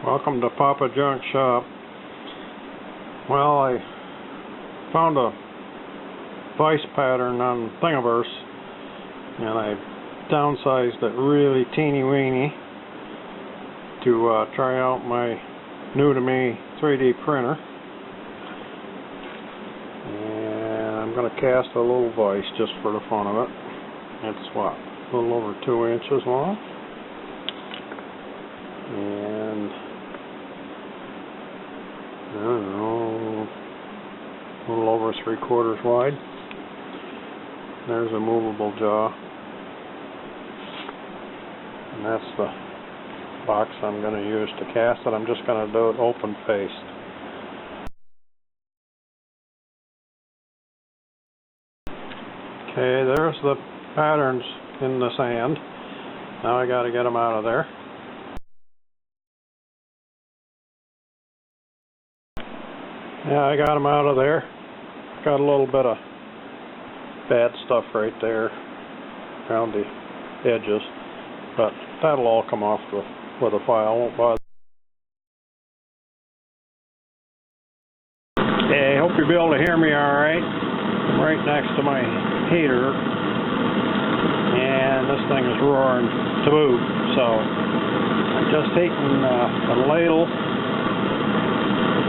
Welcome to Papa Junk Shop. Well, I found a Vise pattern on Thingiverse and I downsized it really teeny weeny to try out my new to me 3D printer. And I'm going to cast a little vise just for the fun of it. It's what, a little over 2 inches long. And I don't know, a little over 3/4 wide. There's a movable jaw. And that's the box I'm going to use to cast it. I'm just going to do it open faced. Okay, there's the patterns in the sand. Now I got to get them out of there. Yeah, I got them out of there. Got a little bit of bad stuff right there around the edges, but that'll all come off with a file. Won't bother. Hey, I hope you'll be able to hear me all right. I'm right next to my heater, and this thing is roaring to boot. So I'm just heating a ladle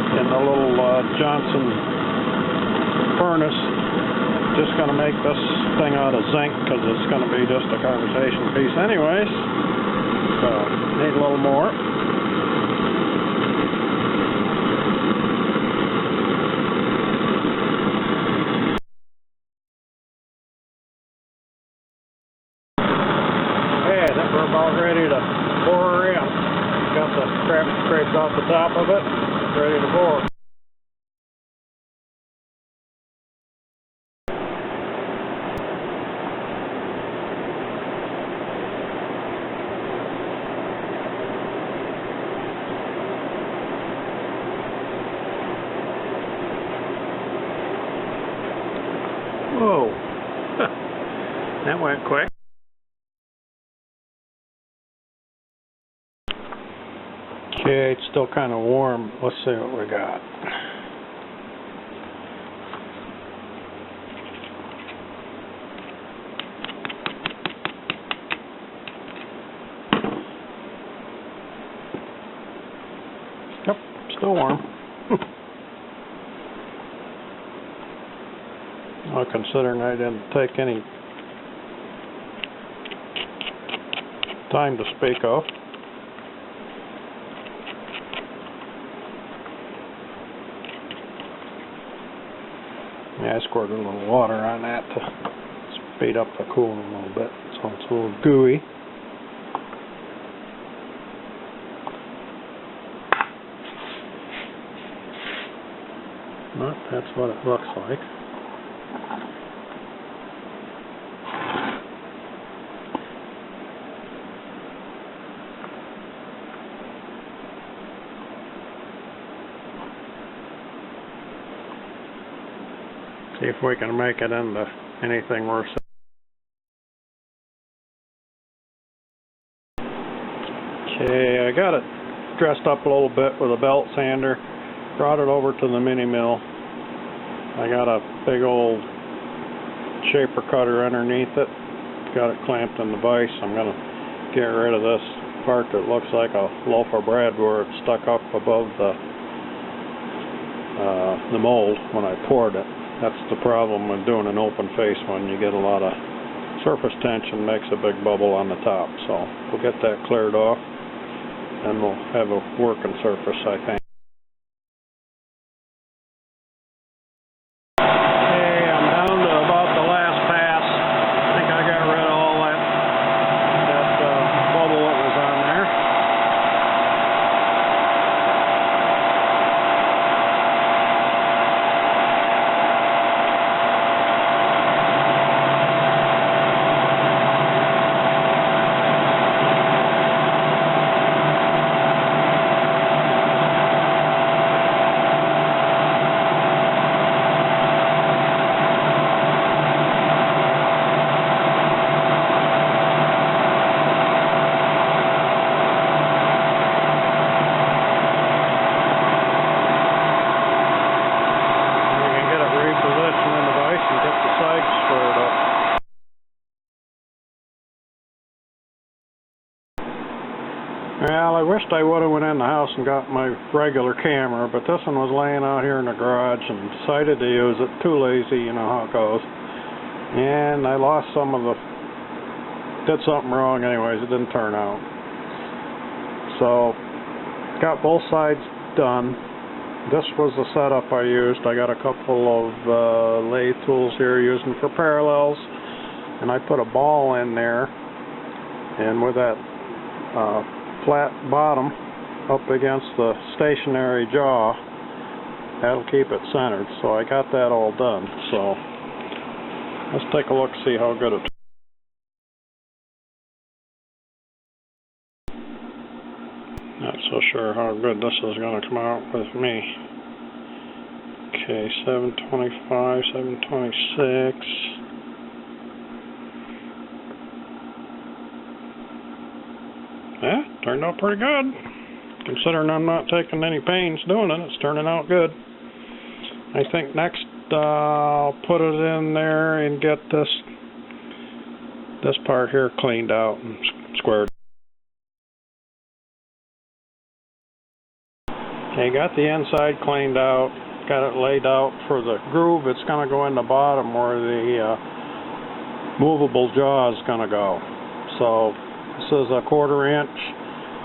in the little Johnson furnace. Just going to make this thing out of zinc because it's going to be just a conversation piece anyways. So need a little more. Okay, I think we're about ready to pour her in. Got the crap scraped off the top of it. Ready to pour. Whoa, that went quick. Okay, it's still kind of warm. Let's see what we got. Yep, still warm. Well, considering I didn't take any time to speak of. Yeah, I squirted a little water on that to speed up the cooling a little bit, so it's a little gooey. But that's what it looks like. See if we can make it into anything worth saying. Okay, I got it dressed up a little bit with a belt sander. Brought it over to the mini mill. I got a big old shaper cutter underneath it. Got it clamped in the vise. I'm going to get rid of this part that looks like a loaf of bread where it's stuck up above the mold when I poured it. That's the problem with doing an open face one. You get a lot of surface tension, makes a big bubble on the top. So we'll get that cleared off and we'll have a working surface, I think. Okay, I'm down to about the last pass. I think I got rid of all that bubble that was on there. Well, I wished I would have went in the house and got my regular camera, but this one was laying out here in the garage and decided to use it. Too lazy, you know how it goes. And I lost some of the... did something wrong anyways, it didn't turn out. So, got both sides done. This was the setup I used. I got a couple of lathe tools here using for parallels, and I put a ball in there, and with that flat bottom up against the stationary jaw, that'll keep it centered. So I got that all done. So let's take a look, see how good it is. Not so sure how good this is going to come out with me. Okay, 725, 726. Yeah, turned out pretty good. Considering I'm not taking any pains doing it, it's turning out good. I think next I'll put it in there and get this part here cleaned out and squared. Okay, got the inside cleaned out, got it laid out for the groove. It's going to go in the bottom where the movable jaw is going to go. So this is a 1/4 inch.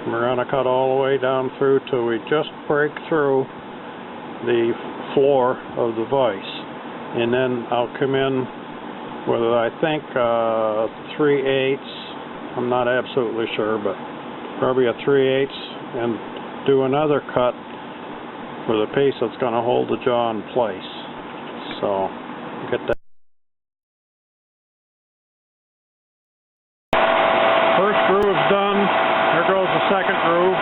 We're going to cut all the way down through till we just break through the floor of the vise. And then I'll come in with, I think, 3/8. I'm not absolutely sure, but probably a 3/8, and do another cut for the piece that's going to hold the jaw in place. So, get that. First groove's done. There goes the second groove.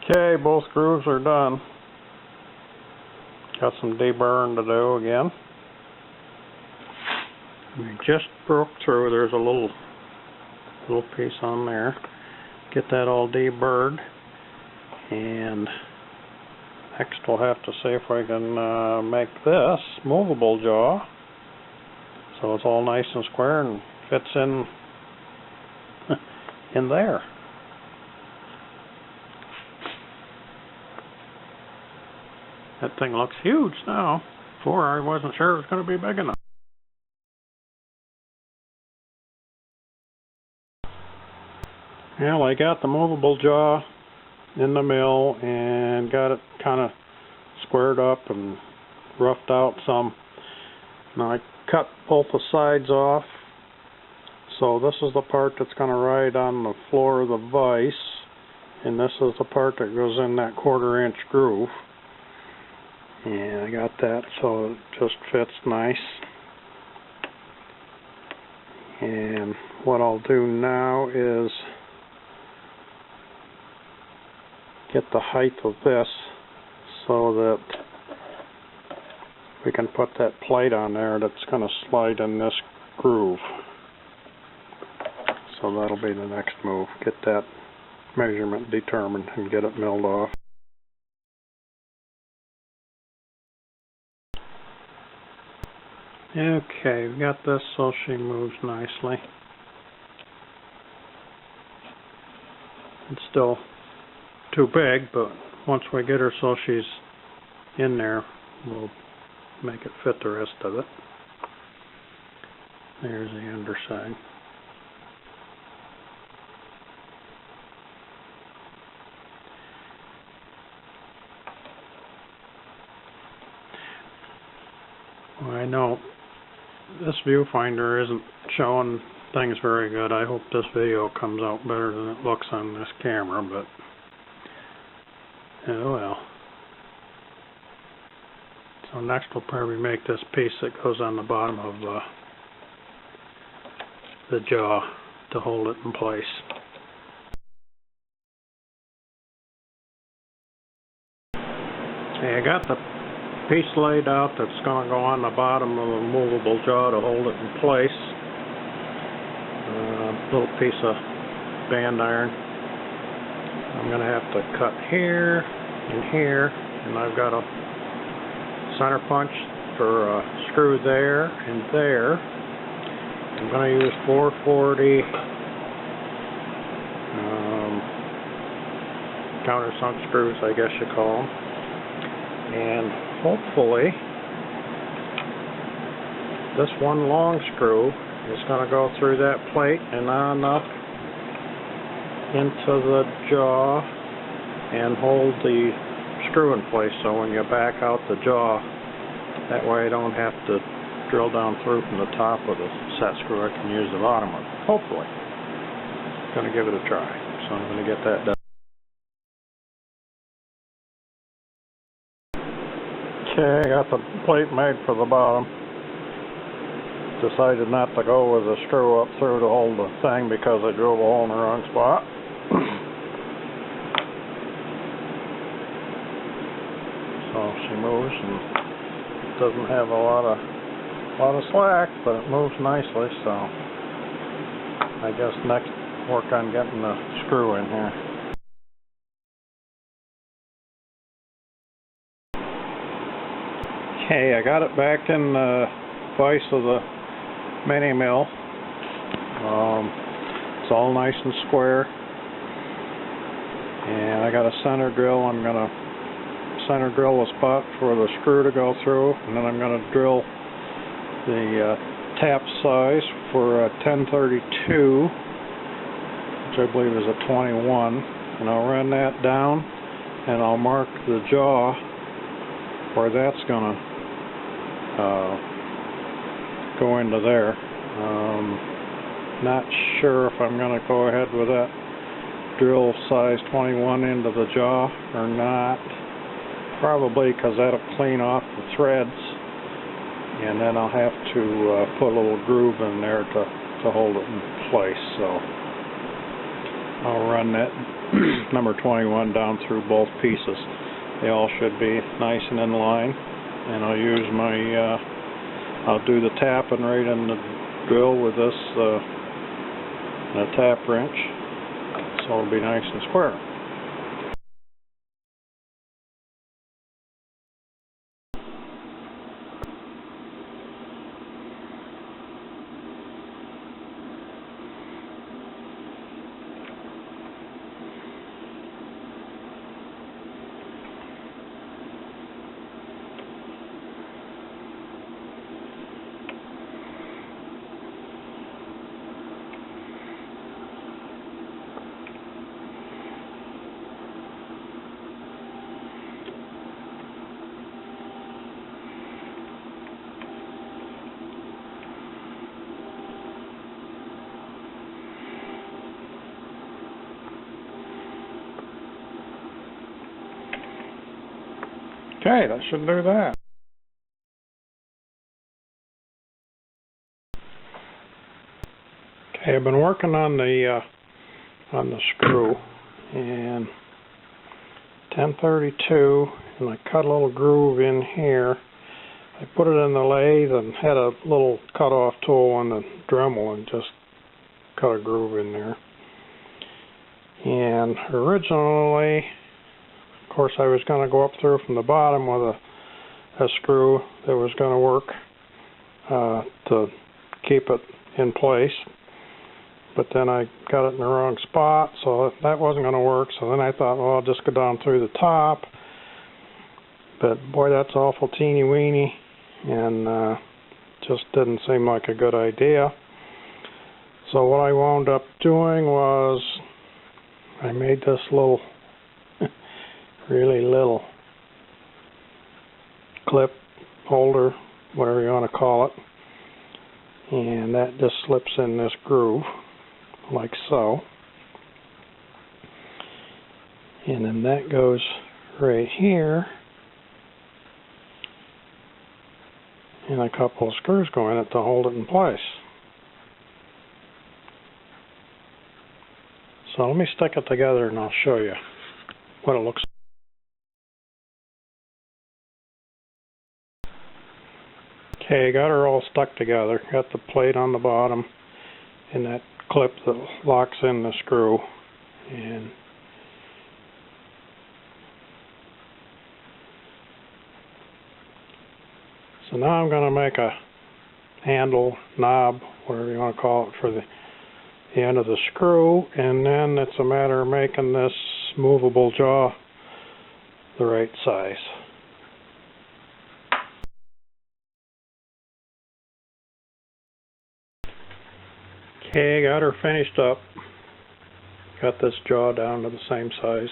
Okay, both grooves are done. Got some deburring to do again. We just broke through. There's a little piece on there. Get that all deburred, and next we'll have to see if I can make this movable jaw so it's all nice and square and fits in in there. That thing looks huge now. Before I wasn't sure it was going to be big enough. Well, I got the movable jaw in the mill and got it kind of squared up and roughed out some. Now I cut both the sides off. So this is the part that's going to ride on the floor of the vise, and this is the part that goes in that 1/4 inch groove. And I got that so it just fits nice. And what I'll do now is get the height of this so that we can put that plate on there that's going to slide in this groove. So that'll be the next move. Get that measurement determined and get it milled off. Okay, we got this so she moves nicely. It's still too big, but once we get her so she's in there, we'll make it fit the rest of it. There's the underside. Well, I know this viewfinder isn't showing things very good. I hope this video comes out better than it looks on this camera, but oh well. So next we'll probably make this piece that goes on the bottom of the jaw to hold it in place. Okay, I got the piece laid out that's going to go on the bottom of the movable jaw to hold it in place. Little piece of band iron. I'm going to have to cut here and here, and I've got a center punch for a screw there and there. I'm going to use 440 countersunk screws, I guess you call them, and hopefully this one long screw is going to go through that plate and on up into the jaw and hold the screw in place, so when you back out the jaw, that way I don't have to drill down through from the top of the set screw. I can use the bottom of it, hopefully. Going to give it a try, so I'm going to get that done. Okay, I got the plate made for the bottom. Decided not to go with the screw up through to hold the thing because I drilled a hole in the wrong spot. So she moves and doesn't have a lot of slack, but it moves nicely, so I guess next work on getting the screw in here. Okay, I got it back in the vise of the mini mill. It's all nice and square, and I got a center drill. I'm going to center drill a spot for the screw to go through, and then I'm going to drill the tap size for a 1032, which I believe is a 21, and I'll run that down and I'll mark the jaw where that's going to go into there. Not sure if I'm going to go ahead with that drill size 21 into the jaw or not. Probably, because that'll clean off the threads, and then I'll have to put a little groove in there to hold it in place. So I'll run that number 21 down through both pieces. They all should be nice and in line, and I'll use my I'll do the tapping right in the drill with this the tap wrench, so it'll be nice and square. Okay, that should do that. Okay, I've been working on the screw, and 1032, and I cut a little groove in here. I put it in the lathe and had a little cut-off tool on the Dremel and just cut a groove in there. And originally, of course, I was going to go up through from the bottom with a screw that was going to work to keep it in place. But then I got it in the wrong spot, so that wasn't going to work. So then I thought, well, I'll just go down through the top. But boy, that's awful teeny weeny, and just didn't seem like a good idea. So what I wound up doing was I made this little really little clip holder, whatever you want to call it, and that just slips in this groove like so, and then that goes right here, and a couple of screws go in it to hold it in place. So let me stick it together and I'll show you what it looks like. Okay, got her all stuck together. Got the plate on the bottom and that clip that locks in the screw. And so now I'm going to make a handle, knob, whatever you want to call it, for the end of the screw, and then it's a matter of making this movable jaw the right size. Okay, got her finished up. Got this jaw down to the same size.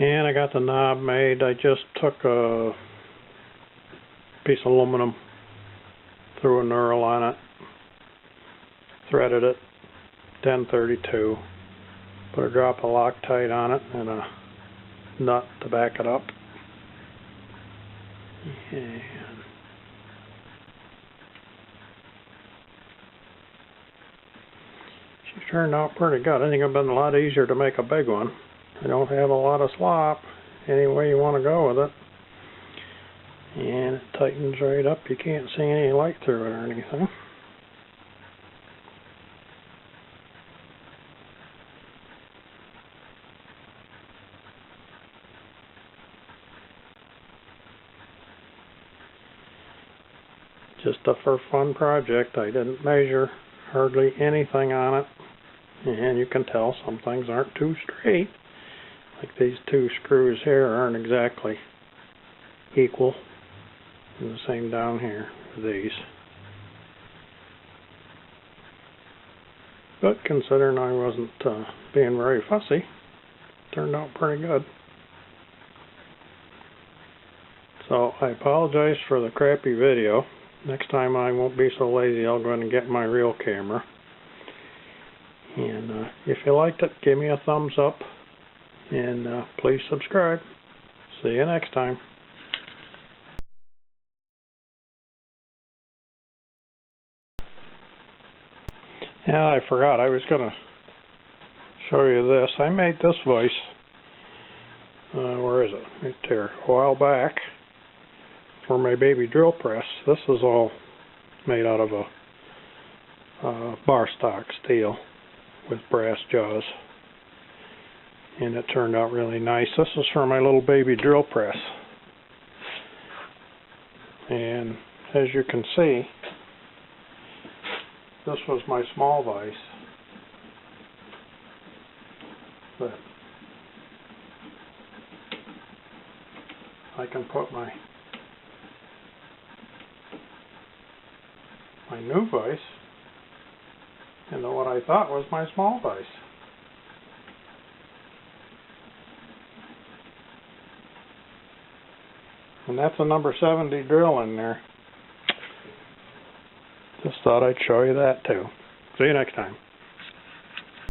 And I got the knob made. I just took a piece of aluminum, threw a knurl on it, threaded it 1032, put a drop of Loctite on it and a nut to back it up. And she turned out pretty good. I think it'd been a lot easier to make a big one. I don't have a lot of slop, any way you want to go with it. And it tightens right up. You can't see any light through it or anything. Just a for fun project. I didn't measure hardly anything on it. And you can tell some things aren't too straight. Like these two screws here aren't exactly equal. And the same down here for these. But considering I wasn't being very fussy, it turned out pretty good. So I apologize for the crappy video. Next time I won't be so lazy. I'll go in and get my real camera. And if you liked it, give me a thumbs up. And please subscribe. See you next time. Yeah, I forgot. I was going to show you this. I made this vise. Where is it? Right there. A while back. For my baby drill press. This is all made out of a bar stock steel with brass jaws. And it turned out really nice. This is for my little baby drill press. And as you can see, this was my small vise. But I can put my new vise into what I thought was my small vise. And that's a number 70 drill in there. Just thought I'd show you that too. See you next time.